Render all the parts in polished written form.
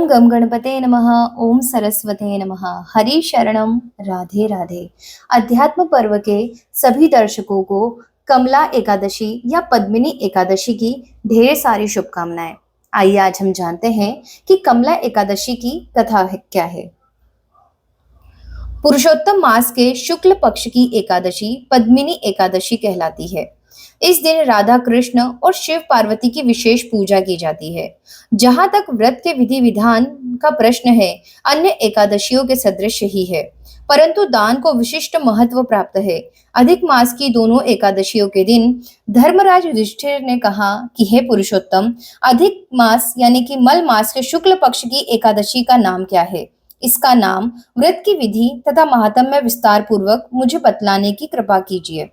ओम गम गणपते नमः। ओम सरस्वते नमः। हरि शरणम। राधे राधे। अध्यात्म पर्व के सभी दर्शकों को कमला एकादशी या पद्मिनी एकादशी की ढेर सारी शुभकामनाएं। आइए आज हम जानते हैं कि कमला एकादशी की कथा क्या है। पुरुषोत्तम मास के शुक्ल पक्ष की एकादशी पद्मिनी एकादशी कहलाती है। इस दिन राधा कृष्ण और शिव पार्वती की विशेष पूजा की जाती है। जहां तक व्रत के विधि विधान का प्रश्न है, अन्य एकादशियों के सदृश ही है, परंतु दान को विशिष्ट महत्व प्राप्त है। अधिक मास की दोनों एकादशियों के दिन धर्मराज युधिष्ठिर ने कहा कि हे पुरुषोत्तम, अधिक मास यानी कि मल मास के शुक्ल पक्ष की एकादशी का नाम क्या है? इसका नाम, व्रत की विधि तथा महात्म्य विस्तार पूर्वक मुझे बतलाने की कृपा कीजिए।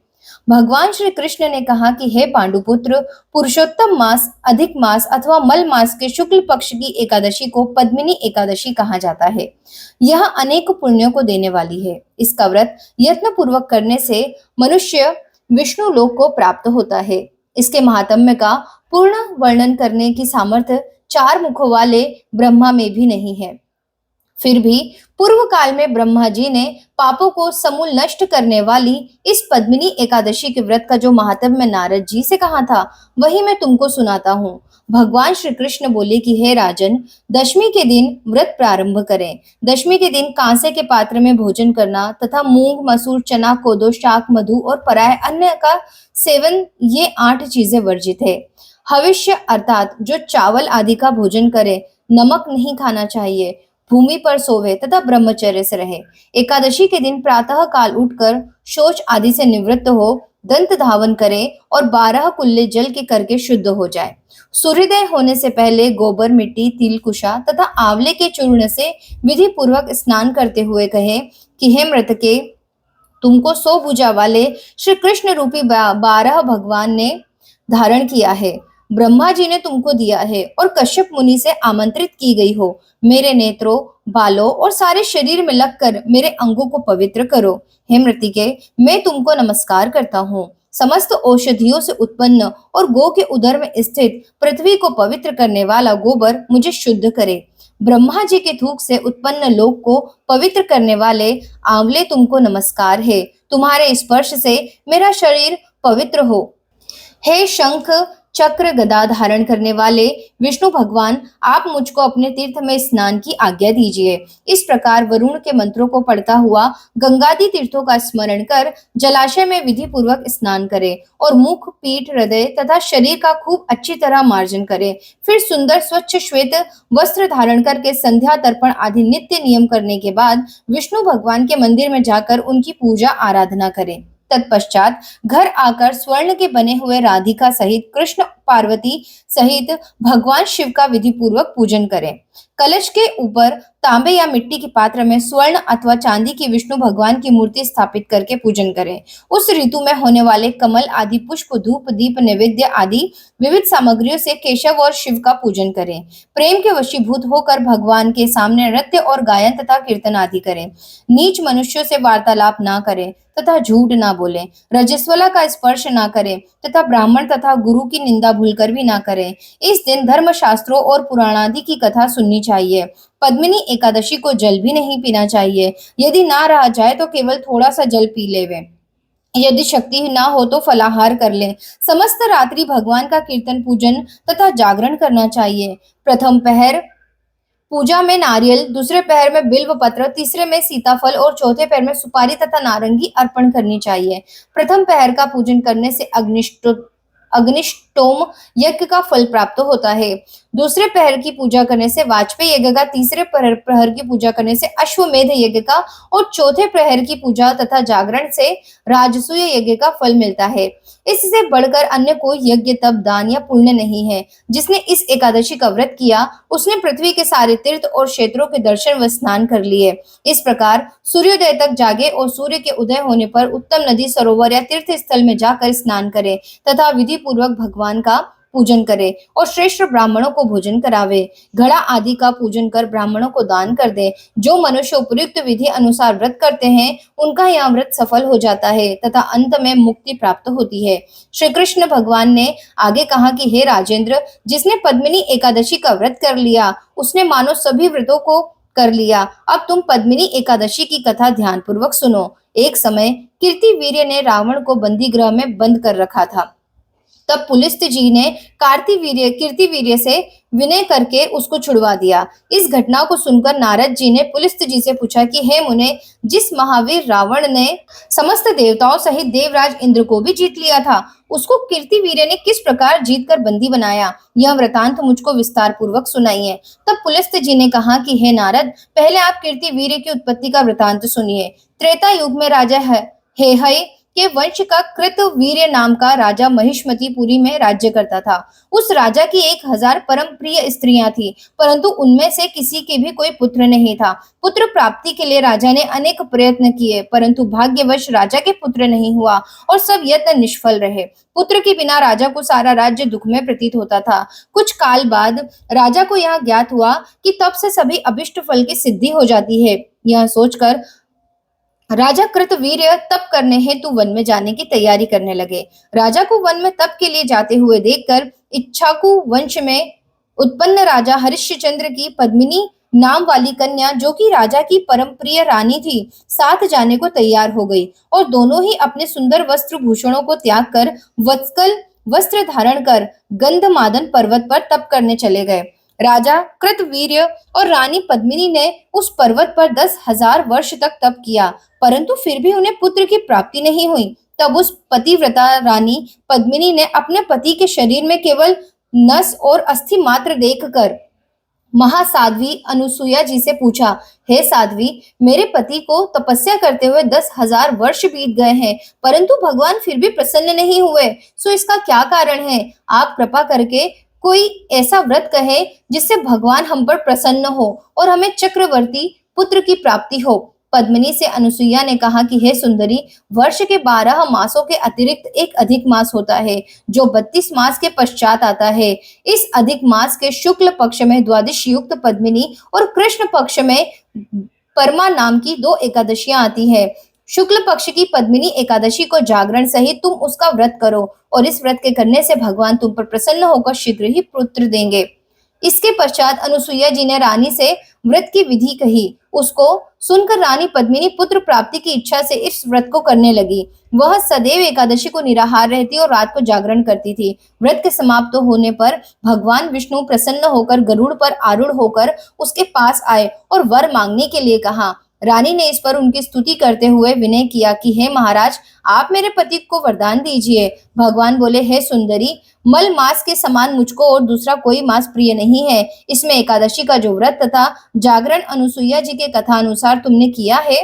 भगवान श्री कृष्ण ने कहा कि हे पांडुपुत्र, पुरुषोत्तम मास, अधिक मास अथवा मल मास के शुक्ल पक्ष की एकादशी को पद्मिनी एकादशी कहा जाता है। यह अनेक पुण्यों को देने वाली है। इसका व्रत यत्न पूर्वक करने से मनुष्य विष्णु लोक को प्राप्त होता है। इसके महात्म्य का पूर्ण वर्णन करने की सामर्थ्य चार मुखों वाले ब्रह्मा में भी नहीं है। फिर भी पूर्व काल में ब्रह्मा जी ने पापों को समूल नष्ट करने वाली इस पद्मिनी एकादशी के व्रत का जो महात्म्य नारद जी से कहा था, वही मैं तुमको सुनाता हूँ। भगवान श्री कृष्ण बोले कि हे राजन, दशमी के दिन व्रत प्रारंभ करें। दशमी के दिन कांसे के पात्र में भोजन करना तथा मूंग, मसूर, चना, कोदो, शाक, मधु और पराय अन्न का सेवन, ये 8 चीजें वर्जित है। हविष्य अर्थात जो चावल आदि का भोजन करे, नमक नहीं खाना चाहिए, भूमि पर सोवे तथा ब्रह्मचर्य से रहे। एकादशी के दिन प्रातः काल उठकर शौच आदि से निवृत्त हो, दंत धावन करे और 12 कुल्ले जल के करके शुद्ध हो जाए। सूर्योदय होने से पहले गोबर, मिट्टी, तिल, कुशा तथा आंवले के चूर्ण से विधि पूर्वक स्नान करते हुए कहे कि हे मृतके, तुमको 100 भुजा वाले श्री कृष्ण रूपी 12 भगवान ने धारण किया है। ब्रह्मा जी ने तुमको दिया है और कश्यप मुनि से आमंत्रित की गई हो। मेरे नेत्रों, बालों और सारे शरीर में लगकर मेरे अंगों को पवित्र करो। हे मृतिके, मैं तुमको नमस्कार करता हूँ। समस्त औषधियों से उत्पन्न और गो के उदर में स्थित पृथ्वी को पवित्र करने वाला गोबर मुझे शुद्ध करे। ब्रह्मा जी के थूक से उत्पन्न लोक को पवित्र करने वाले आंवले तुमको नमस्कार है। तुम्हारे स्पर्श से मेरा शरीर पवित्र हो। हे शंख, चक्र, गदा धारण करने वाले विष्णु भगवान, आप मुझको अपने तीर्थ में स्नान की आज्ञा दीजिए। इस प्रकार वरुण के मंत्रों को पढ़ता हुआ गंगादि तीर्थों का स्मरण कर जलाशय में विधि पूर्वक स्नान करे और मुख, पीठ, हृदय तथा शरीर का खूब अच्छी तरह मार्जन करे। फिर सुंदर स्वच्छ श्वेत वस्त्र धारण करके संध्या, तर्पण आदि नित्य नियम करने के बाद विष्णु भगवान के मंदिर में जाकर उनकी पूजा आराधना करें। तत्पश्चात घर आकर स्वर्ण के बने हुए राधिका सहित, कृष्ण पार्वती सहित भगवान शिव का विधि पूर्वक पूजन करें। कलश के ऊपर तांबे या मिट्टी के पात्र में स्वर्ण अथवा चांदी की विष्णु भगवान की मूर्ति स्थापित करके पूजन करें। उस ऋतु में होने वाले कमल आदि पुष्प, धूप, दीप, नैवेद्य आदि विविध सामग्रियों से केशव और शिव का पूजन करें। प्रेम के वशीभूत होकर भगवान के सामने नृत्य और गायन तथा कीर्तन आदि करें। नीच मनुष्यों से वार्तालाप ना करें तथा झूठ ना बोलें। रजस्वला का स्पर्श ना करें तथा ब्राह्मण तथा गुरु की निंदा भूलकर भी ना करें। इस दिन धर्म शास्त्रों और पुराणादि की कथा सुननी चाहिए। पद्मिनी एकादशी को जल भी नहीं पीना चाहिए। यदि ना रहा जाए तो केवल थोड़ा सा जल पी लेवे। यदि शक्ति ना हो तो फलाहार कर लें। समस्त रात्रि भगवान का कीर्तन, पूजन तथा जागरण करना चाहिए। प्रथम पहर पूजा में नारियल, दूसरे पहर में बिल्व पत्र, तीसरे में सीताफल और चौथे पहर में सुपारी तथा नारंगी अर्पण करनी चाहिए। प्रथम पहर का पूजन करने से अग्निष्टोम यज्ञ का फल प्राप्त होता है। दूसरे पहर की पूजा करने से वाजपेयी यज्ञ का, तीसरे प्रहर की पूजा करने से अश्वमेध यज्ञ का और चौथे प्रहर की पूजा तथा जागरण से राजसूय यज्ञ का फल मिलता है। इससे बढ़कर अन्य कोई यज्ञ, तप, दान या पुण्य नहीं है। जिसने इस एकादशी का व्रत किया, उसने पृथ्वी के सारे तीर्थ और क्षेत्रों के दर्शन व स्नान कर लिए। इस प्रकार सूर्योदय तक जागे और सूर्य के उदय होने पर उत्तम नदी, सरोवर या तीर्थ स्थल में जाकर स्नान करे तथा विधि पूर्वक भगवान का पूजन करे और श्रेष्ठ ब्राह्मणों को भोजन करावे, घड़ा आदि का पूजन कर ब्राह्मणों को दान कर दे। जो मनुष्य उपयुक्त विधि अनुसार व्रत करते हैं उनका यह व्रत सफल हो जाता है तथा अंत में मुक्ति प्राप्त होती है। श्री कृष्ण भगवान ने आगे कहा कि हे राजेंद्र, जिसने पद्मिनी एकादशी का व्रत कर लिया उसने मानो सभी व्रतों को कर लिया। अब तुम पद्मिनी एकादशी की कथा ध्यान पूर्वक सुनो। एक समय कीर्तिवीर्य ने रावण को बंदी गृह में बंद कर रखा था। तब पुलिस्त जी ने कीर्तिवीर्य से विनय करके उसको छुड़वा दिया। इस घटना को सुनकर नारद जी ने पुलिस्त जी से पूछा कि हे मुने, जिस महावीर रावण ने समस्त देवताओं सहित देवराज इंद्र को भी जीत लिया था, उसको कीर्तिवीर्य ने किस प्रकार जीत कर बंदी बनाया? यह वृतांत मुझको विस्तार पूर्वक सुनाइए। तब पुलिस्त जी ने कहा कि हे नारद, पहले आप कीर्तिवीर्य की उत्पत्ति का वृतांत सुनिए। त्रेता युग में राजा हेहय के वंश का कृतवीर्य नाम का राजा महिष्मतीपुरी में राज्य करता था। उस राजा की 1000 परम प्रिय स्त्रियां थी, परंतु उनमें से किसी के भी कोई पुत्र नहीं था। पुत्र प्राप्ति के लिए राजा ने अनेक प्रयत्न किए, परंतु भाग्यवश राजा के पुत्र नहीं हुआ और सब यत्न निष्फल रहे। पुत्र के बिना राजा को सारा राज्य दुख में प्रतीत होता था। कुछ काल बाद राजा को यह ज्ञात हुआ कि तब से सभी अभिष्ट फल की सिद्धि हो जाती है। यह सोचकर राजा कृतवीर्य तप करने हेतु वन में जाने की तैयारी करने लगे। राजा को वन में तप के लिए जाते हुए देखकर इक्ष्वाकु वंश में उत्पन्न राजा हरिश्चंद्र की पद्मिनी नाम वाली कन्या, जो कि राजा की परम प्रिय रानी थी, साथ जाने को तैयार हो गई और दोनों ही अपने सुंदर वस्त्र भूषणों को त्याग कर वत्सल वस्त्र धारण कर गंधमादन पर्वत पर तप करने चले गए। राजा कृतवीर्य और रानी पद्मिनी ने उस पर्वत पर 10,000 वर्ष तक तप किया, परंतु फिर भी उन्हें पुत्र की प्राप्ति नहीं हुई। तब उस पतिव्रता रानी पद्मिनी ने अपने पति के शरीर में केवल नस और अस्थि मात्र देखकर महासाध्वी अनुसुईया जी से पूछा, हे साध्वी, मेरे पति को तपस्या करते हुए 10,000 वर्ष बीत गए हैं, परंतु भगवान फिर भी प्रसन्न नहीं हुए, सो इसका क्या कारण है? आप कृपा करके कोई ऐसा व्रत कहे जिससे भगवान हम पर प्रसन्न हो और हमें चक्रवर्ती पुत्र की प्राप्ति हो। पद्मिनी से अनुसुईया ने कहा कि हे सुंदरी, वर्ष के 12 मासों के अतिरिक्त एक अधिक मास होता है, जो 32 मास के पश्चात आता है। इस अधिक मास के शुक्ल पक्ष में द्वादश युक्त पद्मिनी और कृष्ण पक्ष में परमा नाम की 2 एकादशियां आती है। शुक्ल पक्ष की पद्मिनी एकादशी को जागरण सहित तुम उसका व्रत करो और इस व्रत के करने से भगवान तुम पर प्रसन्न होकर शीघ्र ही पुत्र देंगे। इसके पश्चात अनुसुईया जी ने रानी से व्रत की विधि कही। उसको सुनकर रानी पद्मिनी पुत्र प्राप्ति की इच्छा से इस व्रत को करने लगी। वह सदैव एकादशी को निराहार रहती और रात को जागरण करती थी। व्रत के समाप्त होने पर भगवान विष्णु प्रसन्न होकर गरुड़ पर आरूढ़ होकर उसके पास आए और वर मांगने के लिए कहा। रानी ने इस पर उनकी स्तुति करते हुए विनय किया कि हे महाराज, आप मेरे पति को वरदान दीजिए। भगवान बोले, हे सुंदरी, मल मास के समान मुझको और दूसरा कोई मास प्रिय नहीं है। इसमें एकादशी का जो व्रत तथा जागरण अनुसुईया जी के कथा अनुसार तुमने किया है,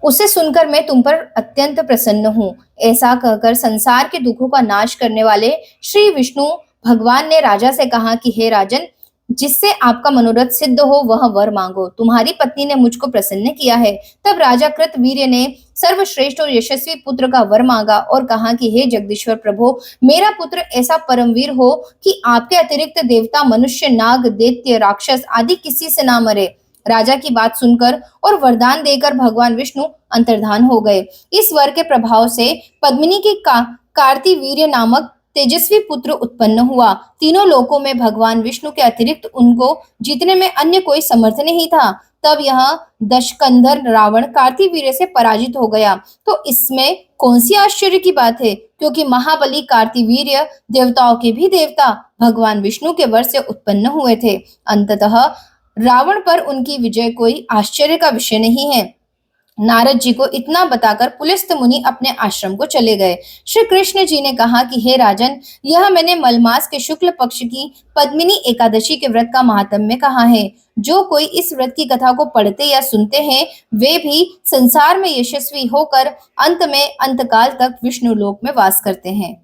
उसे सुनकर मैं तुम पर अत्यंत प्रसन्न हूँ। ऐसा कहकर संसार के दुखों का नाश करने वाले श्री विष्णु भगवान ने राजा से कहा कि हे राजन, जिससे आपका मनोरथ सिद्ध हो वह वर मांगो। तुम्हारी पत्नी ने मुझको प्रसन्न किया है। तब राजा कृतवीर्य ने सर्वश्रेष्ठ और यशस्वी पुत्र का वर मांगा और कहा कि हे जगदीश्वर प्रभु, मेरा पुत्र ऐसा परमवीर हो कि आपके अतिरिक्त देवता, मनुष्य, नाग, दैत्य, राक्षस आदि किसी से ना मरे। राजा की बात सुनकर और वरदान देकर भगवान विष्णु अंतर्धान हो गए। इस वर के प्रभाव से पद्मिनी की कार्तिवीर्य नामक तेजस्वी पुत्र उत्पन्न हुआ। तीनों लोकों में भगवान विष्णु के अतिरिक्त उनको जीतने में अन्य कोई समर्थ नहीं था। तब यह दशकंधर रावण कार्तिवीर्य से पराजित हो गया। तो इसमें कौन सी आश्चर्य की बात है, क्योंकि महाबली कार्तिवीर्य देवताओं के भी देवता भगवान विष्णु के वर से उत्पन्न हुए थे। अंततः रावण पर उनकी विजय कोई आश्चर्य का विषय नहीं है। नारद जी को इतना बताकर पुलस्त मुनि अपने आश्रम को चले गए। श्री कृष्ण जी ने कहा कि हे राजन, यह मैंने मलमास के शुक्ल पक्ष की पद्मिनी एकादशी के व्रत का महात्म्य कहा है। जो कोई इस व्रत की कथा को पढ़ते या सुनते हैं, वे भी संसार में यशस्वी होकर अंत में अंतकाल तक विष्णु लोक में वास करते हैं।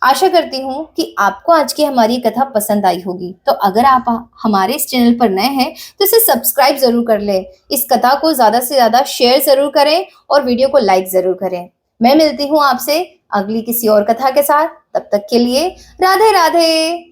आशा करती हूँ कि आपको आज की हमारी कथा पसंद आई होगी। तो अगर आप हमारे इस चैनल पर नए हैं तो इसे सब्सक्राइब जरूर कर लें। इस कथा को ज्यादा से ज्यादा शेयर जरूर करें और वीडियो को लाइक जरूर करें। मैं मिलती हूँ आपसे अगली किसी और कथा के साथ। तब तक के लिए राधे राधे।